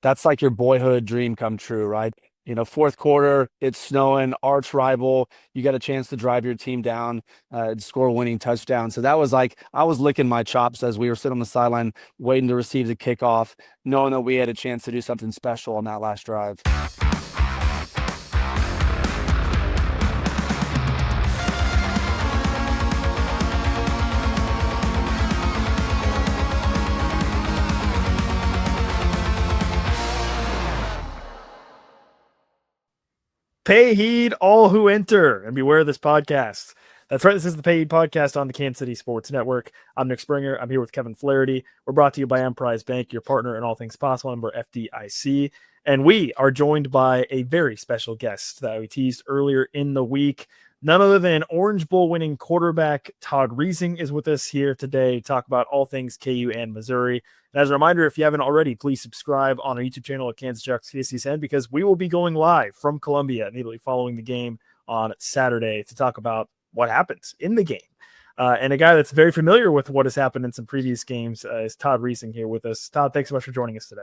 that's like your boyhood dream come true, right? Fourth quarter, it's snowing, arch rival. You got a chance to drive your team down, and score a winning touchdown. So that was like I was licking my chops as we were sitting on the sideline waiting to receive the kickoff, knowing that we had a chance to do something special on that last drive. Pay heed, all who enter, and beware this podcast. That's right. This is the Pay Heed podcast on the Kansas City Sports Network. I'm Nick Springer. I'm here with Kevin Flaherty. We're brought to you by Emprise Bank, your partner in all things possible, member FDIC. And we are joined by a very special guest that we teased earlier in the week. None other than Orange Bowl winning quarterback Todd Reesing is with us here today to talk about all things KU and Missouri. And as a reminder, if you haven't already, please subscribe on our YouTube channel at Kansas Jayhawks KCSN because we will be going live from Columbia immediately following the game on Saturday to talk about what happens in the game. And a guy that's very familiar with what has happened in some previous games is Todd Reesing here with us. Todd, thanks so much for joining us today.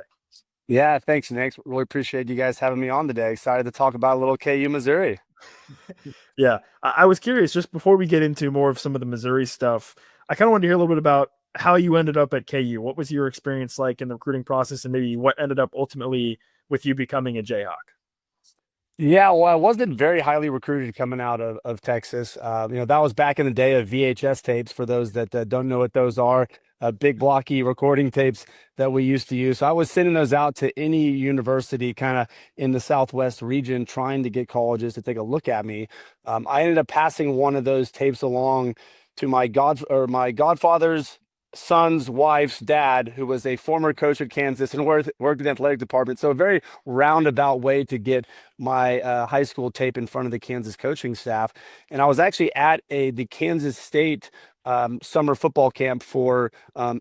Yeah, thanks, Nick. Really appreciate you guys having me on today. Excited to talk about a little KU Missouri. Yeah, I was curious, just before we get into more of some of the Missouri stuff, I kind of wanted to hear a little bit about how you ended up at KU. What was your experience like in the recruiting process, and maybe what ended up ultimately with you becoming a Jayhawk? Yeah, well, I wasn't very highly recruited coming out of Texas. That was back in the day of VHS tapes. For those that don't know what those are, big blocky recording tapes that we used to use. So I was sending those out to any university kind of in the Southwest region, trying to get colleges to take a look at me. I ended up passing one of those tapes along to my godfather's son's wife's dad, who was a former coach at Kansas and worked in the athletic department. So a very roundabout way to get my high school tape in front of the Kansas coaching staff. And I was actually at the Kansas State summer football camp for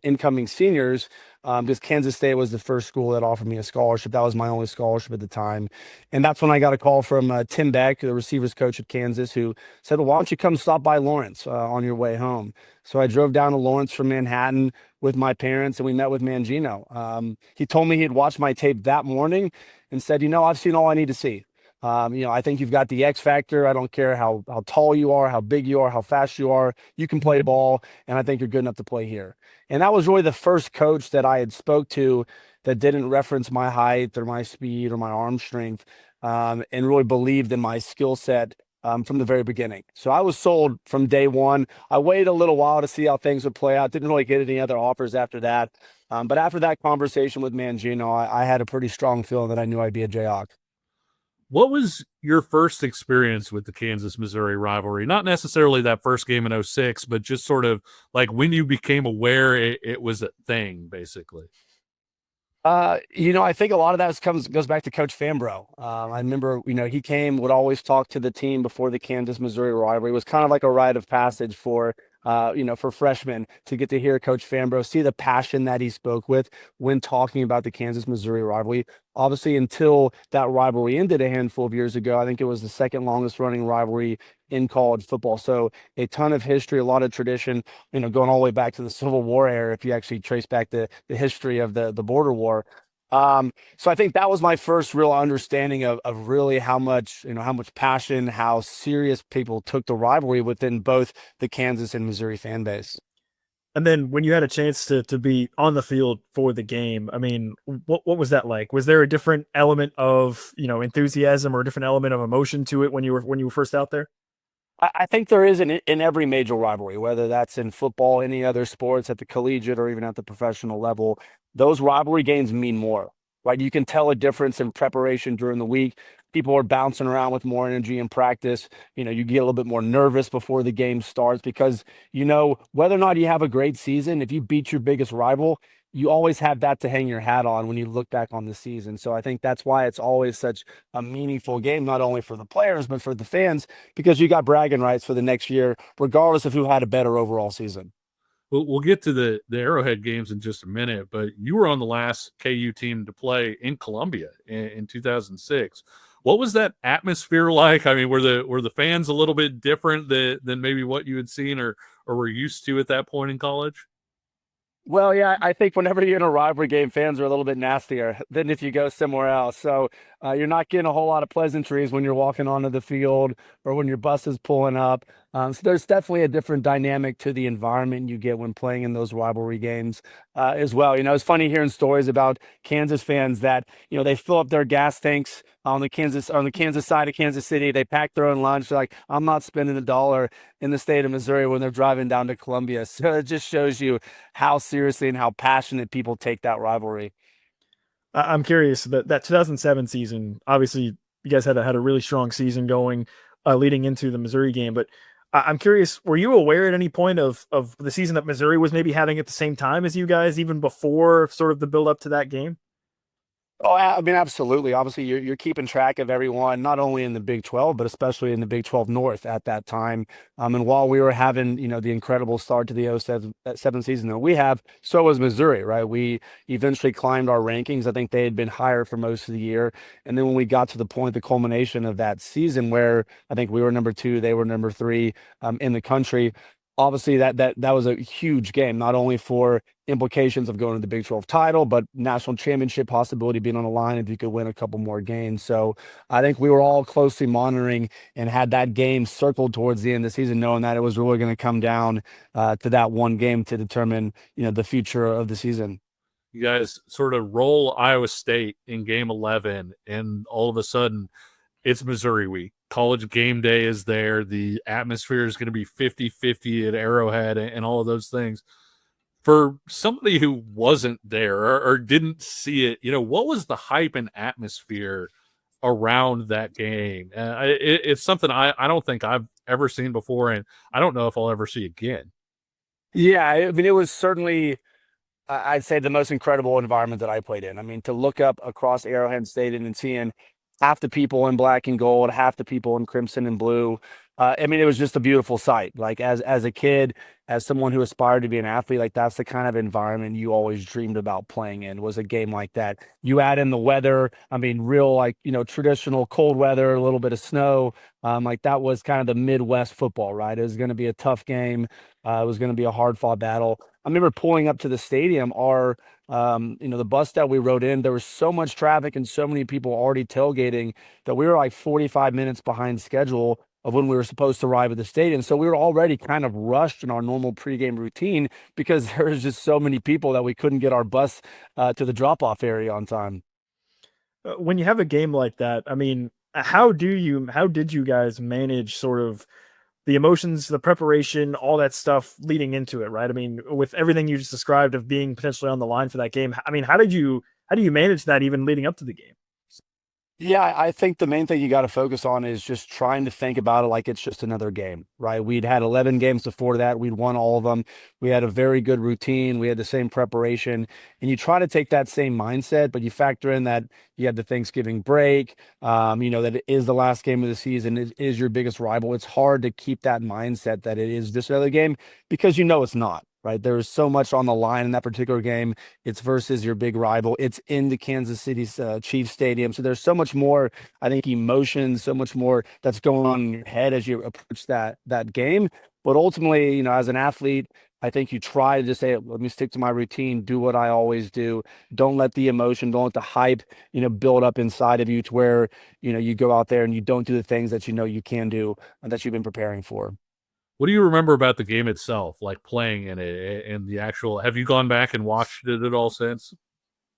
incoming seniors, because Kansas State was the first school that offered me a scholarship. That was my only scholarship at the time. And that's when I got a call from Tim Beck, the receivers coach at Kansas, who said, well, why don't you come stop by Lawrence on your way home? So I drove down to Lawrence from Manhattan with my parents, and we met with Mangino. He told me he had watched my tape that morning and said, I've seen all I need to see. I think you've got the X factor. I don't care how tall you are, how big you are, how fast you are. You can play ball, and I think you're good enough to play here. And that was really the first coach that I had spoke to that didn't reference my height or my speed or my arm strength, and really believed in my skill set from the very beginning. So I was sold from day one. I waited a little while to see how things would play out. Didn't really get any other offers after that. But after that conversation with Mangino, I had a pretty strong feeling that I knew I'd be a Jayhawk. What was your first experience with the Kansas-Missouri rivalry? Not necessarily that first game in 06, but just sort of like when you became aware it was a thing, basically. I think a lot of that goes back to Coach Fambro. I remember, he would always talk to the team before the Kansas-Missouri rivalry. It was kind of like a rite of passage for freshmen to get to hear Coach Fambro, see the passion that he spoke with when talking about the Kansas-Missouri rivalry. Obviously, until that rivalry ended a handful of years ago, I think it was the second longest running rivalry in college football. So a ton of history, a lot of tradition, going all the way back to the Civil War era, if you actually trace back the history of the border war. So I think that was my first real understanding of really how much passion, how serious people took the rivalry within both the Kansas and Missouri fan base. And then when you had a chance to be on the field for the game, I mean, what was that like? Was there a different element of, enthusiasm or a different element of emotion to it when you were first out there? I think there is in every major rivalry, whether that's in football, any other sports, at the collegiate or even at the professional level. Those rivalry games mean more, right? You can tell a difference in preparation during the week. People are bouncing around with more energy in practice. You get a little bit more nervous before the game starts because, whether or not you have a great season, if you beat your biggest rival, you always have that to hang your hat on when you look back on the season. So I think that's why it's always such a meaningful game, not only for the players, but for the fans, because you got bragging rights for the next year, regardless of who had a better overall season. We'll get to the Arrowhead games in just a minute, but you were on the last KU team to play in Columbia in 2006. What was that atmosphere like? I mean, were the fans a little bit different than maybe what you had seen or were used to at that point in college? Well, yeah, I think whenever you're in a rivalry game, fans are a little bit nastier than if you go somewhere else. So you're not getting a whole lot of pleasantries when you're walking onto the field or when your bus is pulling up. So there's definitely a different dynamic to the environment you get when playing in those rivalry games as well. It's funny hearing stories about Kansas fans that they fill up their gas tanks on the Kansas side of Kansas City. They pack their own lunch. They're like, I'm not spending $1 in the state of Missouri when they're driving down to Columbia. So it just shows you how seriously and how passionate people take that rivalry. I'm curious that 2007 season. Obviously, you guys had a really strong season going leading into the Missouri game. But I'm curious, were you aware at any point of the season that Missouri was maybe having at the same time as you guys, even before sort of the build up to that game? Oh, I mean, absolutely. Obviously, you're keeping track of everyone, not only in the Big 12, but especially in the Big 12 North at that time. And while we were having, the incredible start to the 07 season that we have, so was Missouri, right? We eventually climbed our rankings. I think they had been higher for most of the year. And then when we got to the point, the culmination of that season, where I think we were number 2, they were number 3 in the country. Obviously, that was a huge game, not only for implications of going to the Big 12 title, but national championship possibility being on the line if you could win a couple more games. So I think we were all closely monitoring and had that game circled towards the end of the season, knowing that it was really going to come down to that one game to determine, the future of the season. You guys sort of roll Iowa State in game 11, and all of a sudden it's Missouri week. College game day is there. The atmosphere is going to be 50-50 at Arrowhead and all of those things. For somebody who wasn't there or didn't see it, what was the hype and atmosphere around that game? It's something I don't think I've ever seen before, and I don't know if I'll ever see again. Yeah, I mean, it was certainly I'd say the most incredible environment that I played in. I mean, to look up across Arrowhead Stadium and seeing half the people in black and gold, half the people in crimson and blue. I mean, it was just a beautiful sight. Like as a kid, as someone who aspired to be an athlete, like that's the kind of environment you always dreamed about playing in, was a game like that. You add in the weather. I mean, real like traditional cold weather, a little bit of snow. Like that was kind of the Midwest football, right? It was going to be a tough game. It was going to be a hard fought battle. I remember pulling up to the stadium. The bus that we rode in, there was so much traffic and so many people already tailgating that we were like 45 minutes behind schedule of when we were supposed to arrive at the stadium. So we were already kind of rushed in our normal pregame routine because there was just so many people that we couldn't get our bus to the drop-off area on time. When you have a game like that, I mean, how did you guys manage sort of the emotions, the preparation, all that stuff leading into it, right? I mean, with everything you just described of being potentially on the line for that game, I mean, how do you manage that even leading up to the game? Yeah, I think the main thing you got to focus on is just trying to think about it like it's just another game, right? We'd had 11 games before that. We'd won all of them. We had a very good routine. We had the same preparation. And you try to take that same mindset, but you factor in that you had the Thanksgiving break, that it is the last game of the season. It is your biggest rival. It's hard to keep that mindset that it is just another game because it's not. Right. There's so much on the line in that particular game. It's versus your big rival. It's in the Kansas City's Chiefs Stadium. So there's so much more, I think, emotion, so much more that's going on in your head as you approach that game. But ultimately, as an athlete, I think you try to just say, let me stick to my routine, do what I always do. Don't let the emotion, don't let the hype, build up inside of you to where, you go out there and you don't do the things that you can do and that you've been preparing for. What do you remember about the game itself, like playing in it and the actual? Have you gone back and watched it at all since?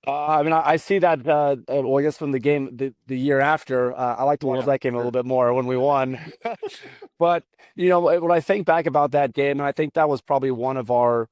I mean, I see that. Well, I guess from the game the year after, I like to watch that game a little bit more when we won. But when I think back about that game, and I think that was probably one of our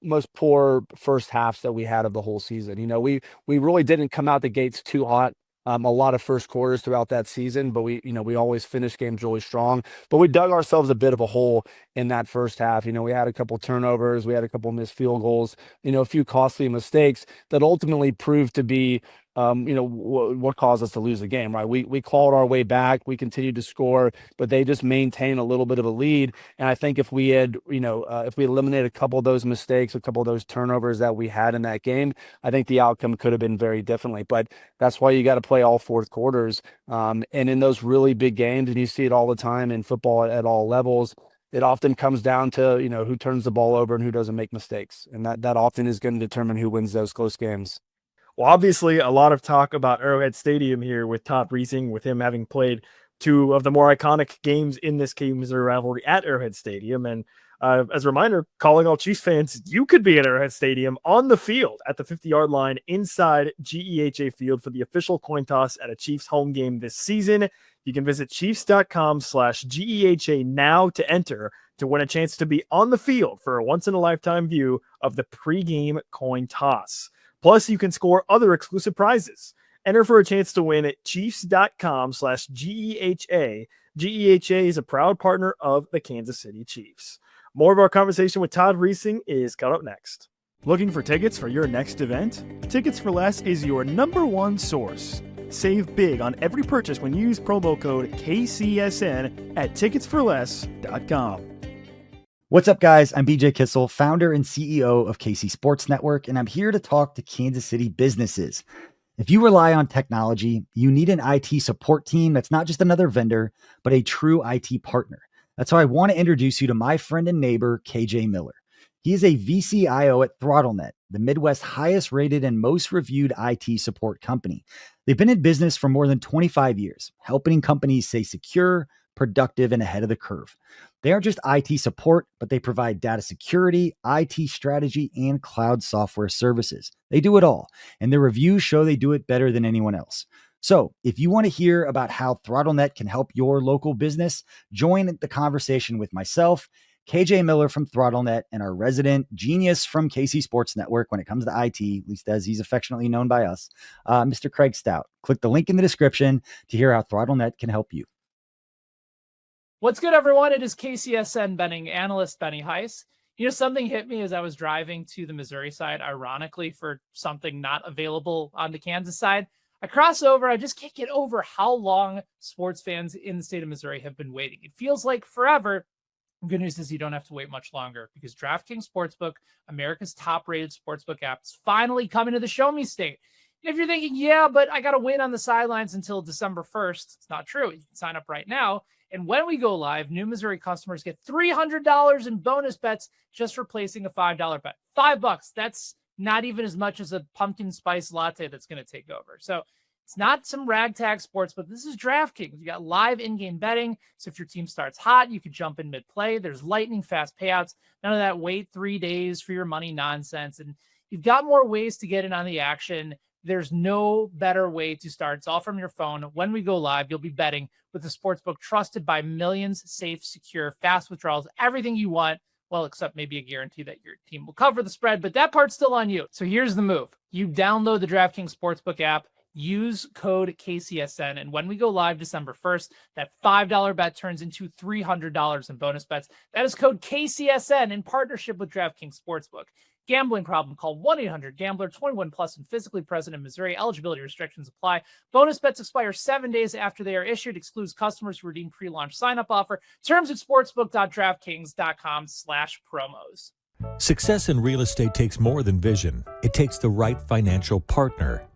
most poor first halves that we had of the whole season. We really didn't come out the gates too hot. A lot of first quarters throughout that season, but we always finished games really strong. But we dug ourselves a bit of a hole in that first half. We had a couple turnovers, we had a couple missed field goals, a few costly mistakes that ultimately proved to be what caused us to lose the game, right? We clawed our way back, we continued to score, but they just maintained a little bit of a lead. And I think if we had, if we eliminated a couple of those mistakes, a couple of those turnovers that we had in that game, I think the outcome could have been very differently. But that's why you got to play all fourth quarters. And in those really big games, and you see it all the time in football at all levels, it often comes down to, who turns the ball over and who doesn't make mistakes. And that often is going to determine who wins those close games. Well, obviously, a lot of talk about Arrowhead Stadium here with Todd Reesing, with him having played two of the more iconic games in this Missouri rivalry at Arrowhead Stadium. And as a reminder, calling all Chiefs fans, you could be at Arrowhead Stadium on the field at the 50-yard line inside GEHA Field for the official coin toss at a Chiefs home game this season. You can visit chiefs.com/GEHA now to enter to win a chance to be on the field for a once-in-a-lifetime view of the pregame coin toss. Plus, you can score other exclusive prizes. Enter for a chance to win at chiefs.com/GEHA. GEHA is a proud partner of the Kansas City Chiefs. More of our conversation with Todd Reesing is coming up next. Looking for tickets for your next event? Tickets for Less is your #1 source. Save big on every purchase when you use promo code KCSN at ticketsforless.com. What's up, guys? I'm BJ Kissel, founder and CEO of KC Sports Network, and I'm here to talk to Kansas City businesses. If you rely on technology, you need an IT support team that's not just another vendor, but a true IT partner. That's how I want to introduce you to my friend and neighbor, KJ Miller. He is a VCIO at ThrottleNet, the Midwest's highest rated and most reviewed IT support company. They've been in business for more than 25 years, helping companies stay secure, productive, and ahead of the curve. They aren't just IT support, but they provide data security, IT strategy, and cloud software services. They do it all, and their reviews show they do it better than anyone else. So if you want to hear about how ThrottleNet can help your local business, join the conversation with myself, KJ Miller from ThrottleNet, and our resident genius from KC Sports Network when it comes to IT, at least as he's affectionately known by us, Mr. Craig Stout. Click the link in the description to hear how ThrottleNet can help you. What's good, everyone? It is KCSN betting analyst Benny Heiss. Something hit me as I was driving to the Missouri side, ironically, for something not available on the Kansas side. I cross over. I just can't get over how long sports fans in the state of Missouri have been waiting. It feels like forever. Good news is you don't have to wait much longer because DraftKings Sportsbook, America's top-rated sportsbook app, is finally coming to the Show Me State. If you're thinking, yeah, but I got to wait on the sidelines until December 1st, it's not true. You can sign up right now. And when we go live, new Missouri customers get $300 in bonus bets just for placing a $5 bet. $5. That's not even as much as a pumpkin spice latte that's going to take over. So it's not some ragtag sports, but this is DraftKings. You got live in-game betting. So if your team starts hot, you can jump in mid-play. There's lightning fast payouts. None of that wait 3 days for your money nonsense. And you've got more ways to get in on the action. There's no better way to start. It's all from your phone. When we go live, you'll be betting with a sportsbook trusted by millions, safe, secure, fast withdrawals, everything you want. Well, except maybe a guarantee that your team will cover the spread, but that part's still on you. So here's the move. You download the DraftKings Sportsbook app, use code KCSN, and when we go live December 1st, that $5 bet turns into $300 in bonus bets. That is code KCSN in partnership with DraftKings Sportsbook. Gambling problem? Call 1-800-GAMBLER. 21 plus and physically present in Missouri. Eligibility restrictions apply. Bonus bets expire 7 days after they are issued. Excludes customers who redeem pre-launch sign-up offer. Terms at sportsbook.draftkings.com/promos. Success in real estate takes more than vision. It takes the right financial partner.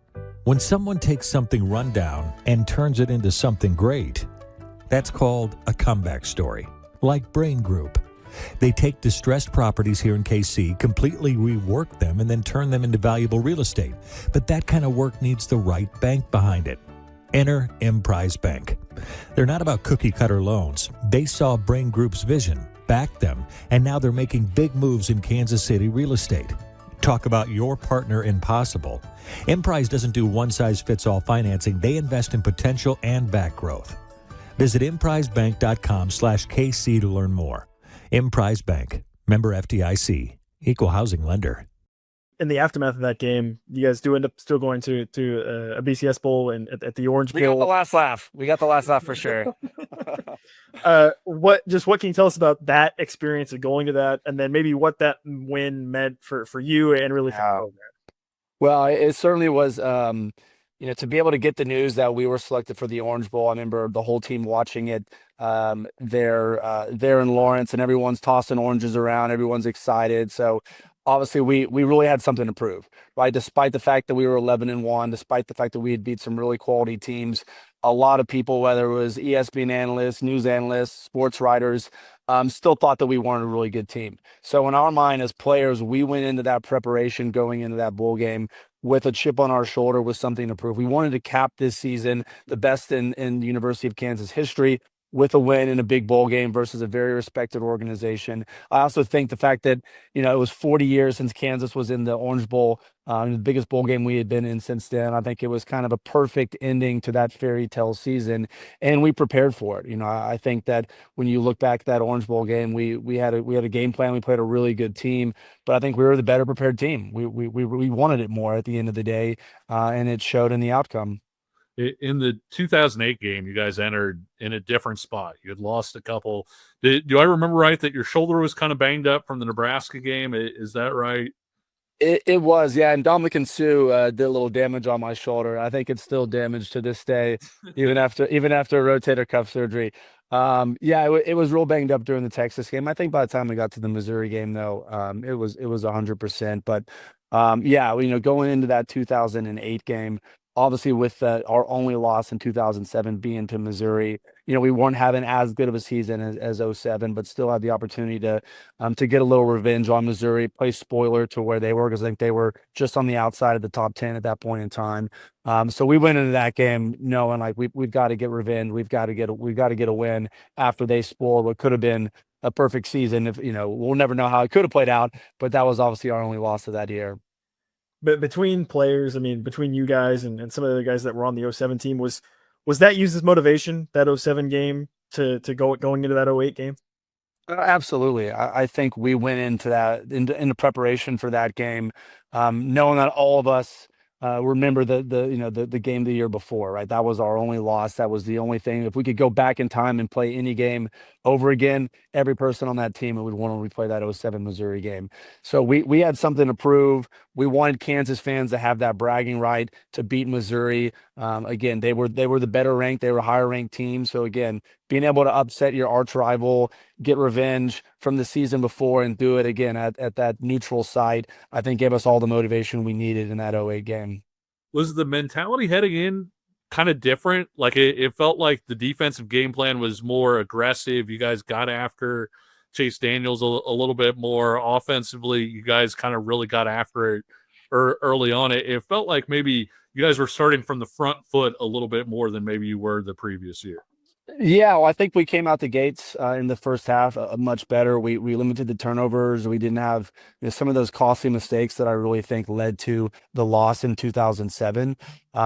When someone takes something rundown and turns it into something great, that's called a comeback story, like Brain Group. They take distressed properties here in KC, completely rework them, and then turn them into valuable real estate. But that kind of work needs the right bank behind it. Enter Emprise Bank. They're not about cookie-cutter loans. They saw Brain Group's vision, backed them, and now they're making big moves in Kansas City real estate. Talk about your partner in possible. Emprise doesn't do one-size-fits-all financing. They invest in potential and back growth. Visit emprisebank.com/KC to learn more. Emprise Bank, member FDIC, equal housing lender. In the aftermath of that game, you guys do end up still going to a BCS Bowl and at the Orange Bowl. We got the last laugh. We got the last laugh for sure. What can you tell us about that experience of going to that, and then maybe what that win meant for you and really for the program? Well, it certainly was. To be able to get the news that we were selected for the Orange Bowl. I remember the whole team watching it there in Lawrence, and everyone's tossing oranges around. Everyone's excited. So obviously we really had something to prove, right? Despite the fact that we were 11-1, despite the fact that we had beat some really quality teams, a lot of people, whether it was ESPN analysts, news analysts, sports writers, still thought that we weren't a really good team. So in our mind as players, we went into that preparation, going into that bowl game with a chip on our shoulder, with something to prove. We wanted to cap this season the best in University of Kansas history, with a win in a big bowl game versus a very respected organization. I also think the fact that, it was 40 years since Kansas was in the Orange Bowl, the biggest bowl game we had been in since then. I think it was kind of a perfect ending to that fairy tale season, and we prepared for it. I think that when you look back at that Orange Bowl game, we had a game plan. We played a really good team, but I think we were the better prepared team. We wanted it more at the end of the day, and it showed in the outcome. In the 2008 game, you guys entered in a different spot. You had lost a couple. Do I remember right that your shoulder was kind of banged up from the Nebraska game? Is that right? It was, yeah. And Dominican Sue did a little damage on my shoulder. I think it's still damaged to this day, even after rotator cuff surgery. Yeah, it was real banged up during the Texas game. I think by the time we got to the Missouri game, though, it was 100%. But yeah, going into that 2008 game, obviously with our only loss in 2007 being to Missouri, we weren't having as good of a season as '07, but still had the opportunity to get a little revenge on Missouri, play spoiler to where they were, because I think they were just on the outside of the top 10 at that point in time. So we went into that game knowing like we've got to get revenge, we've got to get a win after they spoiled what could have been a perfect season. If we'll never know how it could have played out, but that was obviously our only loss of that year. But between players, I mean, between you guys and some of the other guys that were on the '07 team, was that used as motivation, that '07 game, to going into that '08 game? Absolutely. I think we went into that into preparation for that game, knowing that all of us remember the game the year before, right? That was our only loss. That was the only thing. If we could go back in time and play any game over again, every person on that team would want to replay that '07 Missouri game. So we had something to prove. We wanted Kansas fans to have that bragging right to beat Missouri. Again, they were the better ranked. They were a higher ranked team. So again, being able to upset your arch rival, get revenge from the season before, and do it again at that neutral site, I think gave us all the motivation we needed in that '08 game. Was the mentality heading in kind of different? Like it felt like the defensive game plan was more aggressive. You guys got after Chase Daniels a little bit more. Offensively, you guys kind of really got after it early on. It felt like maybe you guys were starting from the front foot a little bit more than maybe you were the previous year. Yeah, well, I think we came out the gates in the first half much better. We limited the turnovers. We didn't have some of those costly mistakes that I really think led to the loss in 2007.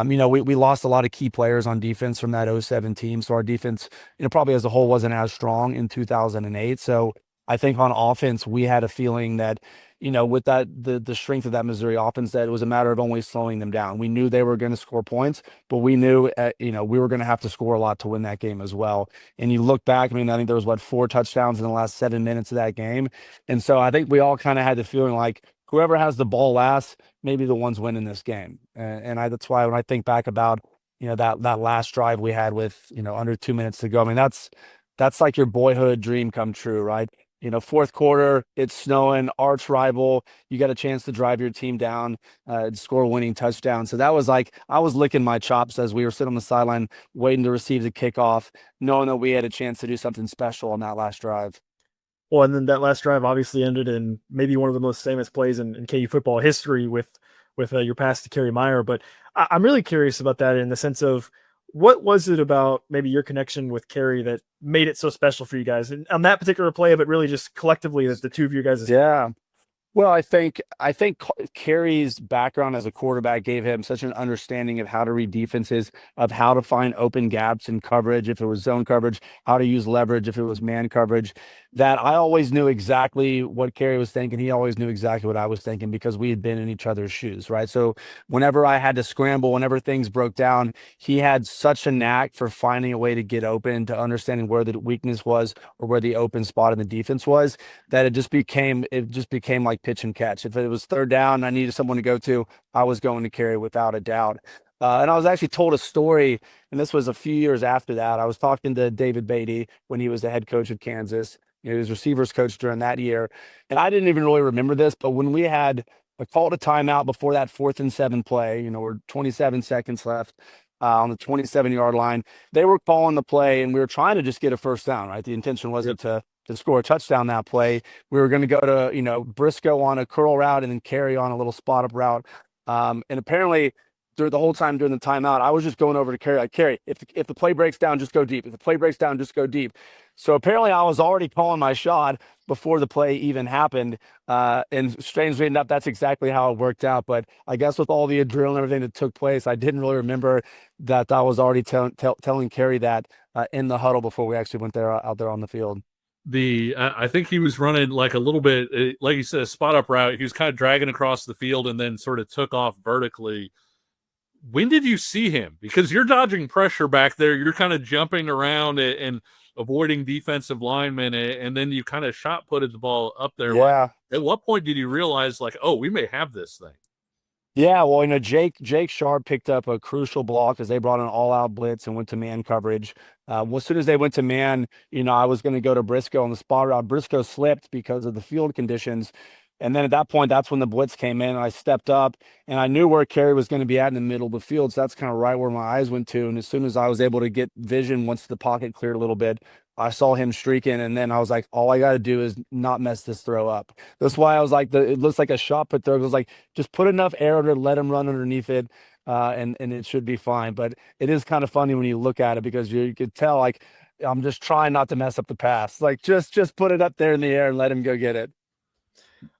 We lost a lot of key players on defense from that '07 team. So our defense, probably as a whole wasn't as strong in 2008. So I think on offense, we had a feeling that, with the strength of that Missouri offense, that it was a matter of only slowing them down. We knew they were going to score points, but we knew, we were going to have to score a lot to win that game as well. And you look back, I think there was 4 touchdowns in the last 7 minutes of that game. And so I think we all kind of had the feeling like whoever has the ball last, maybe the ones winning this game. That's why when I think back about, that last drive we had with, under 2 minutes to go, that's like your boyhood dream come true, right? Fourth quarter, it's snowing, arch rival. You got a chance to drive your team down, score a winning touchdown. So that was like, I was licking my chops as we were sitting on the sideline waiting to receive the kickoff, knowing that we had a chance to do something special on that last drive. Well, and then that last drive obviously ended in maybe one of the most famous plays in KU football history with your pass to Kerry Meyer. But I'm really curious about that in the sense of, what was it about maybe your connection with Kerry that made it so special for you guys, and on that particular play, but really just collectively as the two of you guys? Yeah. Well, I think Kerry's background as a quarterback gave him such an understanding of how to read defenses, of how to find open gaps in coverage, if it was zone coverage, how to use leverage, if it was man coverage, that I always knew exactly what Kerry was thinking. He always knew exactly what I was thinking because we had been in each other's shoes, right? So whenever I had to scramble, whenever things broke down, he had such a knack for finding a way to get open, to understanding where the weakness was or where the open spot in the defense was, that it just became like pitch and catch. If it was third down and I needed someone to go to, I was going to Kerry without a doubt. And I was actually told a story, and this was a few years after that. I was talking to David Beatty when he was the head coach of Kansas, he was receivers coach during that year. And I didn't even really remember this, but when we had a call to timeout before that 4th and 7 play, we're 27 seconds left on the 27-yard line. They were calling the play, and we were trying to just get a first down, right? The intention wasn't to score a touchdown that play. We were going to go to, Briscoe on a curl route and then Carey on a little spot up route. And apparently through the whole time during the timeout, I was just going over to Carey, like, Carey, if the play breaks down, just go deep. If the play breaks down, just go deep. So apparently I was already calling my shot before the play even happened. And strangely enough, that's exactly how it worked out. But I guess with all the adrenaline and everything that took place, I didn't really remember that I was already telling Carey that in the huddle before we actually went out there on the field. I think he was running like a little bit, like you said, a spot up route. He was kind of dragging across the field and then sort of took off vertically. When did you see him? Because you're dodging pressure back there. You're kind of jumping around and avoiding defensive linemen, and then you kind of shot putted the ball up there. Yeah. At what point did you realize, like, oh, we may have this thing? Yeah, well, Jake Sharp picked up a crucial block as they brought an all-out blitz and went to man coverage. Well, as soon as they went to man, I was going to go to Briscoe on the spot route. Briscoe slipped because of the field conditions. And then at that point, that's when the blitz came in. And I stepped up, and I knew where Carey was going to be at in the middle of the field. So that's kind of right where my eyes went to. And as soon as I was able to get vision, once the pocket cleared a little bit, I saw him streaking. And then I was like, all I got to do is not mess this throw up. That's why I was like, it looks like a shot put throw. It was like, just put enough air to let him run underneath it. And it should be fine. But it is kind of funny when you look at it, because you could tell, like, I'm just trying not to mess up the pass. Like, just put it up there in the air and let him go get it.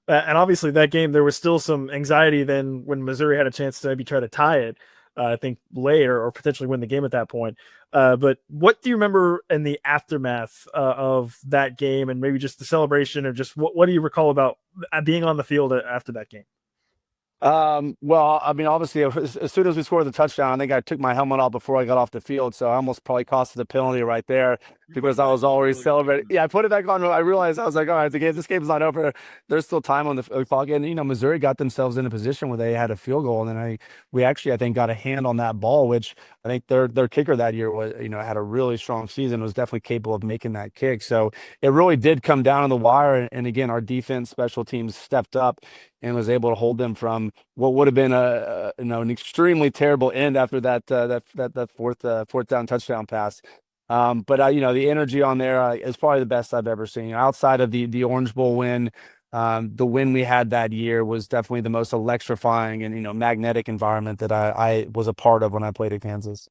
And obviously that game, there was still some anxiety then when Missouri had a chance to maybe try to tie it, I think later, or potentially win the game at that point. But what do you remember in the aftermath of that game, and maybe just the celebration, or just what do you recall about being on the field after that game? Well, I mean, obviously, as soon as we scored the touchdown, I think I took my helmet off before I got off the field, so I almost probably costed the penalty right there, because I was already celebrating. Yeah, I put it back on. I realized, I was like, all right, this game's not over. There's still time on the clock, and Missouri got themselves in a position where they had a field goal, and then we actually, I think, got a hand on that ball, which I think their kicker that year was, had a really strong season, was definitely capable of making that kick. So it really did come down to the wire, and again, our defense, special teams stepped up and was able to hold them from what would have been an extremely terrible end after that fourth down touchdown pass. But the energy on there is probably the best I've ever seen. Outside of the Orange Bowl win, the win we had that year was definitely the most electrifying and magnetic environment that I was a part of when I played at Kansas.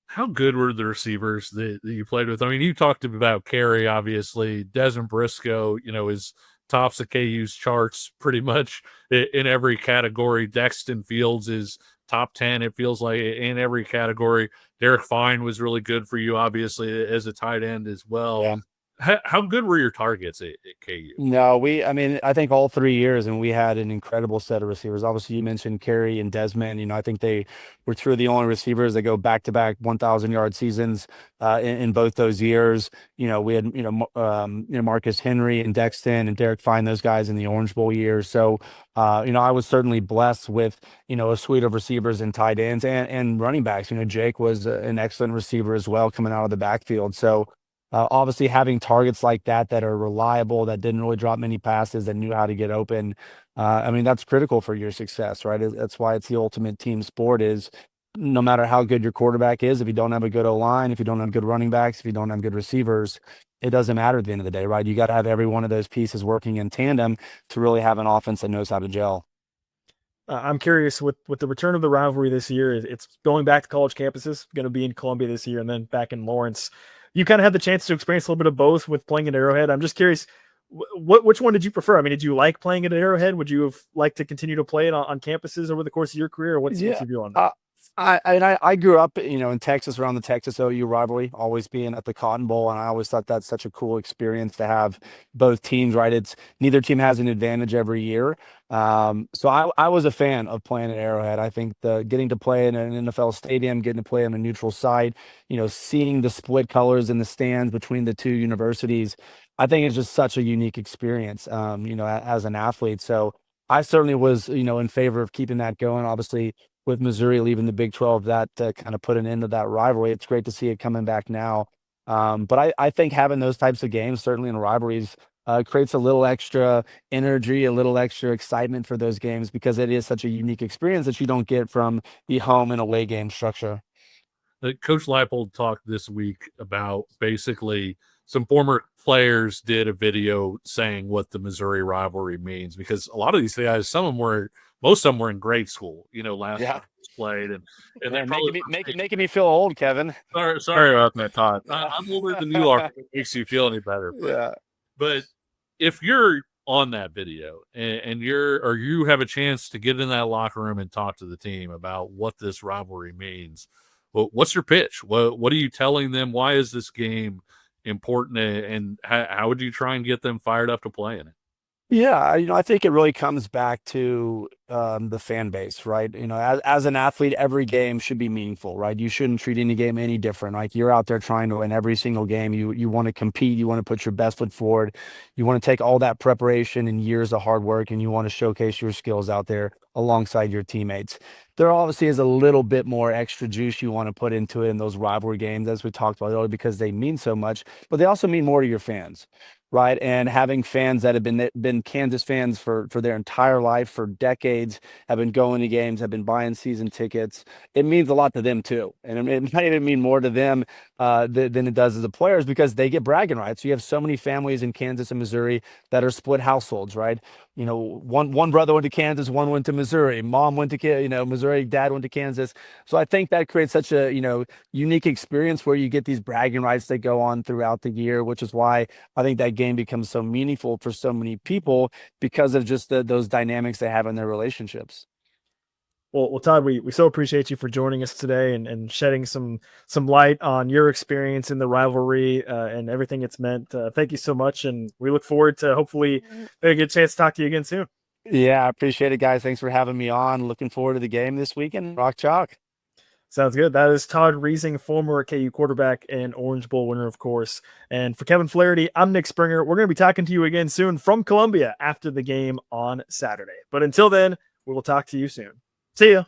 How good were the receivers that you played with? I mean, you talked about Carey, obviously. Desmond Briscoe, is tops of KU's charts pretty much in every category. Dexton Fields is top 10, it feels like, in every category. Derek Fine was really good for you, obviously, as a tight end as well. Yeah. How good were your targets at KU? No, I think all 3 years, and we had an incredible set of receivers. Obviously, you mentioned Carey and Desmond. I think they were two of the only receivers that go back-to-back 1,000-yard seasons in both those years. We had, Marcus Henry and Dexton and Derek Fine, those guys in the Orange Bowl years. So, I was certainly blessed with, a suite of receivers and tight ends and running backs. Jake was an excellent receiver as well, coming out of the backfield. So, obviously, having targets like that are reliable, that didn't really drop many passes, that knew how to get open, that's critical for your success, right? That's why it's the ultimate team sport. Is no matter how good your quarterback is, if you don't have a good O-line, if you don't have good running backs, if you don't have good receivers, it doesn't matter at the end of the day, right? You got to have every one of those pieces working in tandem to really have an offense that knows how to gel. I'm curious, with the return of the rivalry this year, it's going back to college campuses, going to be in Columbia this year and then back in Lawrence. You kind of had the chance to experience a little bit of both with playing at Arrowhead. I'm just curious, which one did you prefer? I mean, did you like playing at Arrowhead? Would you have liked to continue to play it on campuses over the course of your career? Or what's your view on that? I grew up, in Texas, around the Texas OU rivalry, always being at the Cotton Bowl, and I always thought that's such a cool experience to have both teams, right? It's neither team has an advantage every year. So I was a fan of playing at Arrowhead. I think getting to play in an NFL stadium, getting to play on a neutral site, seeing the split colors in the stands between the two universities, I think it's just such a unique experience, as an athlete. So I certainly was, in favor of keeping that going. Obviously, with Missouri leaving the Big 12, that kind of put an end to that rivalry. It's great to see it coming back now. But I think having those types of games, certainly in rivalries, creates a little extra energy, a little extra excitement for those games because it is such a unique experience that you don't get from the home and away game structure. Coach Leipold talked this week about basically some former players did a video saying what the Missouri rivalry means, because a lot of these guys, most of them were in grade school, last Yeah. time it was played, and Yeah, making me feel old, Kevin. sorry about that, Todd. I'm older than you are. If it makes you feel any better. But if you're on that video and you have a chance to get in that locker room and talk to the team about what this rivalry means, well, what's your pitch? What are you telling them? Why is this game important? And how would you try and get them fired up to play in it? Yeah, I think it really comes back to the fan base, right? As an athlete, every game should be meaningful, right? You shouldn't treat any game any different. Like, you're out there trying to win every single game. You want to compete. You want to put your best foot forward. You want to take all that preparation and years of hard work, and you want to showcase your skills out there alongside your teammates. There obviously is a little bit more extra juice you want to put into it in those rivalry games, as we talked about earlier, because they mean so much, but they also mean more to your fans. Right. And having fans that have been Kansas fans for their entire life, for decades, have been going to games, have been buying season tickets. It means a lot to them, too. And it might even mean more to them than it does as the players, because they get bragging rights. You have so many families in Kansas and Missouri that are split households, right? One brother went to Kansas, one went to Missouri. Mom went to Missouri, dad went to Kansas. So I think that creates such a unique experience where you get these bragging rights that go on throughout the year, which is why I think that game becomes so meaningful for so many people, because of just those dynamics they have in their relationships. Well, Todd, we so appreciate you for joining us today and shedding some light on your experience in the rivalry and everything it's meant. Thank you so much, and we look forward to hopefully get a chance to talk to you again soon. Yeah, I appreciate it, guys. Thanks for having me on. Looking forward to the game this weekend. Rock Chalk. Sounds good. That is Todd Reesing, former KU quarterback and Orange Bowl winner, of course. And for Kevin Flaherty, I'm Nick Springer. We're going to be talking to you again soon from Columbia after the game on Saturday. But until then, we will talk to you soon. See ya.